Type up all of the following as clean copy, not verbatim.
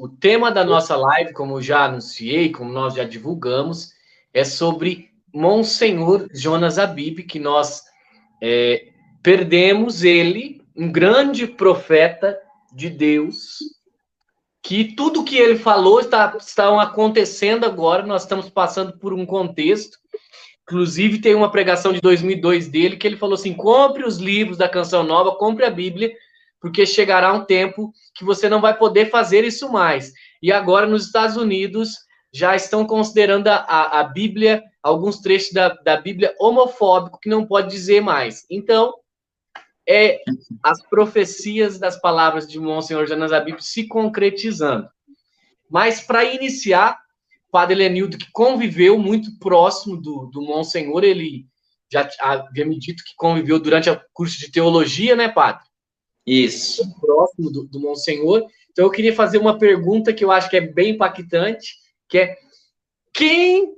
O tema da nossa live, como eu já anunciei, como nós já divulgamos, é sobre Monsenhor Jonas Abib, que nós perdemos ele, um grande profeta de Deus, que tudo que ele falou está acontecendo agora, nós estamos passando por um contexto. Inclusive, tem uma pregação de 2002 dele, que ele falou assim, compre os livros da Canção Nova, compre a Bíblia, porque chegará um tempo que você não vai poder fazer isso mais. E agora, nos Estados Unidos, já estão considerando a Bíblia, alguns trechos da Bíblia homofóbico, que não pode dizer mais. Então, as profecias das palavras de Monsenhor Jonas Abib se concretizando. Mas, para iniciar, o Padre Helenildo, que conviveu muito próximo do Monsenhor, ele já havia me dito que conviveu durante o curso de teologia, né, Padre? Isso. Próximo do Monsenhor. Então, eu queria fazer uma pergunta que eu acho que é bem impactante, que é: quem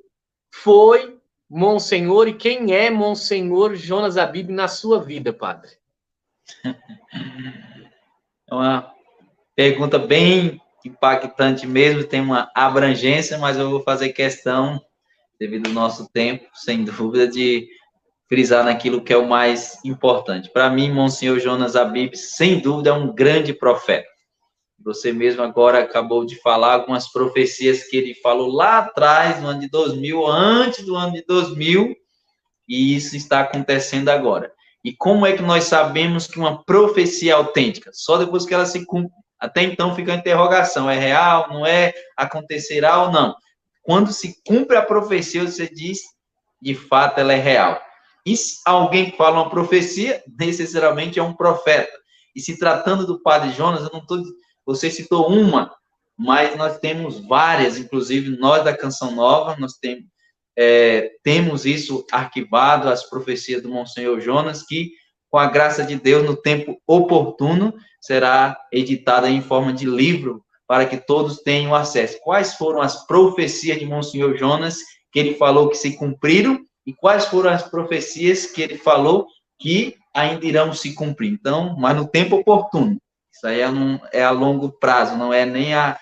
foi Monsenhor e quem é Monsenhor Jonas Abib na sua vida, Padre? É uma pergunta bem impactante mesmo, tem uma abrangência, mas eu vou fazer questão, devido ao nosso tempo, sem dúvida, de frisar naquilo que é o mais importante. Para mim, Monsenhor Jonas Abib, sem dúvida, é um grande profeta. Você mesmo agora acabou de falar algumas profecias que ele falou lá atrás, no ano de 2000, antes do ano de 2000, e isso está acontecendo agora. E como é que nós sabemos que uma profecia é autêntica? Só depois que ela se cumpre. Até então fica a interrogação, é real, não é, acontecerá ou não. Quando se cumpre a profecia, você diz, de fato, ela é real. E se alguém que fala uma profecia, necessariamente é um profeta. E se tratando do Padre Jonas, eu não estou... Você citou uma, mas nós temos várias, inclusive nós da Canção Nova, nós temos isso arquivado, as profecias do Monsenhor Jonas, que, com a graça de Deus, no tempo oportuno, será editada em forma de livro, para que todos tenham acesso. Quais foram as profecias de Monsenhor Jonas que ele falou que se cumpriram, e quais foram as profecias que ele falou que ainda irão se cumprir. Então, mas no tempo oportuno. Isso aí é a longo prazo, não é nem a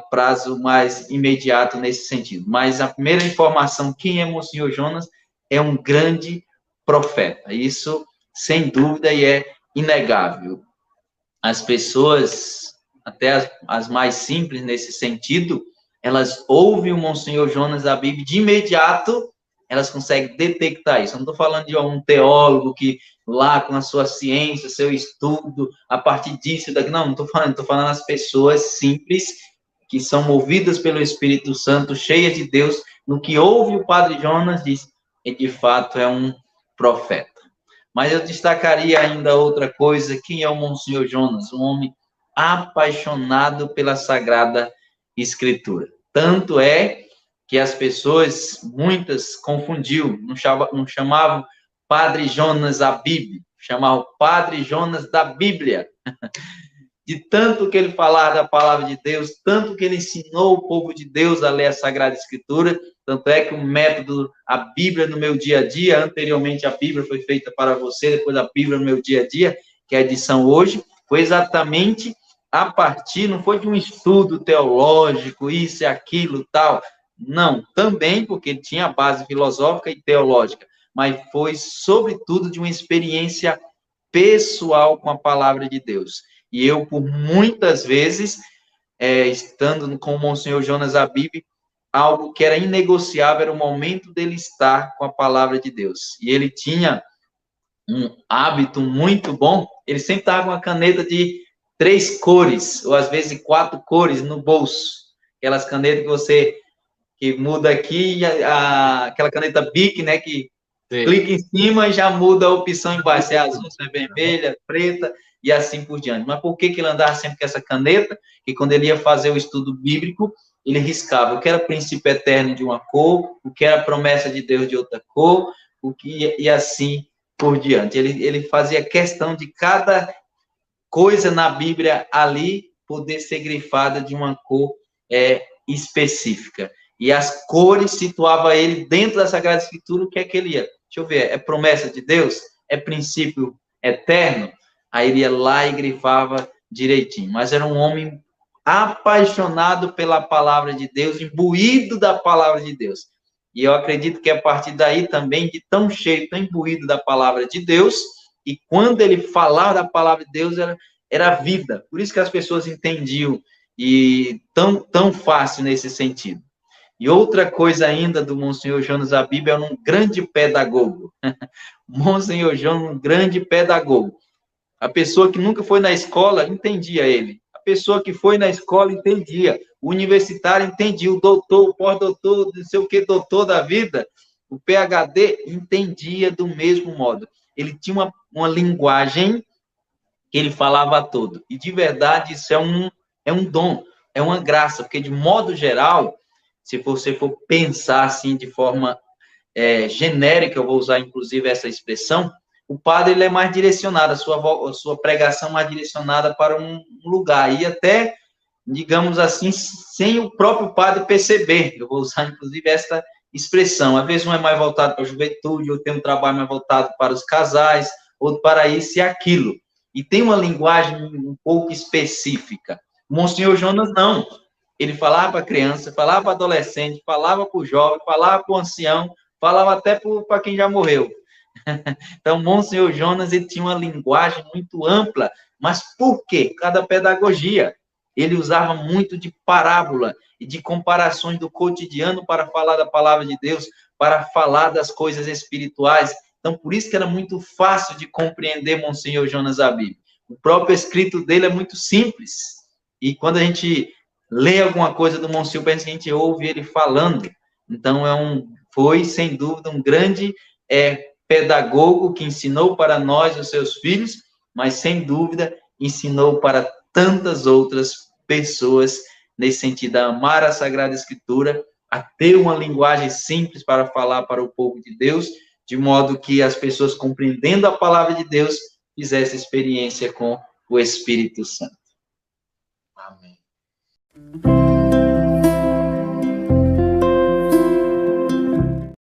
prazo mais imediato nesse sentido. Mas a primeira informação, quem é Monsenhor Jonas, é um grande profeta. Isso, sem dúvida, e é inegável. As pessoas, até as mais simples nesse sentido, elas ouvem o Monsenhor Jonas Abib de imediato, elas conseguem detectar isso. Eu não estou falando de um teólogo que lá com a sua ciência, seu estudo, a partir disso, daqui, não estou falando das pessoas simples que são movidas pelo Espírito Santo, cheias de Deus, no que ouve o Padre Jonas, diz, e de fato é um profeta. Mas eu destacaria ainda outra coisa, quem é o Monsenhor Jonas? Um homem apaixonado pela Sagrada Escritura. Tanto é que as pessoas, muitas, confundiam, não chamavam Padre Jonas Abib, chamavam Padre Jonas da Bíblia. De tanto que ele falava da palavra de Deus, tanto que ele ensinou o povo de Deus a ler a Sagrada Escritura, tanto é que o método, a Bíblia no meu dia a dia, anteriormente a Bíblia foi feita para você, depois a Bíblia no meu dia a dia, que é a edição hoje, foi exatamente a partir, não foi de um estudo teológico, isso e aquilo, tal, não, também porque ele tinha base filosófica e teológica, mas foi, sobretudo, de uma experiência pessoal com a palavra de Deus. E eu, por muitas vezes, estando com o Monsenhor Jonas Abib, algo que era inegociável era o momento dele estar com a palavra de Deus. E ele tinha um hábito muito bom, ele sempre estava com uma caneta de 3 cores, ou às vezes 4 cores no bolso. Aquelas canetas que muda aqui, aquela caneta Bic, né, que Sim. Clica em cima e já muda a opção embaixo, se é azul, se é vermelha, preta, e assim por diante. Mas por que ele andava sempre com essa caneta? Que quando ele ia fazer o estudo bíblico, ele riscava o que era princípio eterno de uma cor, o que era promessa de Deus de outra cor, e assim por diante. Ele fazia questão de cada coisa na Bíblia ali poder ser grifada de uma cor específica. E as cores situavam ele dentro da Sagrada Escritura, o que é que ele ia? Deixa eu ver, é promessa de Deus? É princípio eterno? Aí ele ia lá e grifava direitinho. Mas era um homem apaixonado pela palavra de Deus, imbuído da palavra de Deus. E eu acredito que a partir daí também, de tão cheio, tão imbuído da palavra de Deus, e quando ele falava da palavra de Deus, era vida. Por isso que as pessoas entendiam, e tão fácil nesse sentido. E outra coisa ainda do Monsenhor Jonas Abib é um grande pedagogo. Monsenhor Jonas, um grande pedagogo. A pessoa que nunca foi na escola entendia ele. A pessoa que foi na escola entendia. O universitário entendia. O doutor, o pós-doutor, não sei o que, doutor da vida, o PhD entendia do mesmo modo. Ele tinha uma linguagem que ele falava todo. E, de verdade, isso é um dom, é uma graça, porque, de modo geral, se você for pensar assim de forma genérica, eu vou usar, inclusive, essa expressão, o padre ele é mais direcionado, a sua pregação mais direcionada para um lugar, e até, digamos assim, sem o próprio padre perceber. Eu vou usar, inclusive, esta expressão. Às vezes um é mais voltado para a juventude, outro tem um trabalho mais voltado para os casais, outro para isso e aquilo. E tem uma linguagem um pouco específica. O Monsenhor Jonas, não. Ele falava para a criança, falava para adolescente, falava para o jovem, falava para o ancião, falava até para quem já morreu. Então, Monsenhor Jonas, ele tinha uma linguagem muito ampla, mas por quê? Cada pedagogia. Ele usava muito de parábola e de comparações do cotidiano para falar da palavra de Deus, para falar das coisas espirituais. Então, por isso que era muito fácil de compreender Monsenhor Jonas Abib. O próprio escrito dele é muito simples. E quando a gente lê alguma coisa do Monsenhor, parece que a gente ouve ele falando. Então, foi, sem dúvida, um grande pedagogo que ensinou para nós, os seus filhos, mas, sem dúvida, ensinou para tantas outras pessoas, nesse sentido, a amar a Sagrada Escritura, a ter uma linguagem simples para falar para o povo de Deus, de modo que as pessoas, compreendendo a palavra de Deus, fizessem experiência com o Espírito Santo. Amém.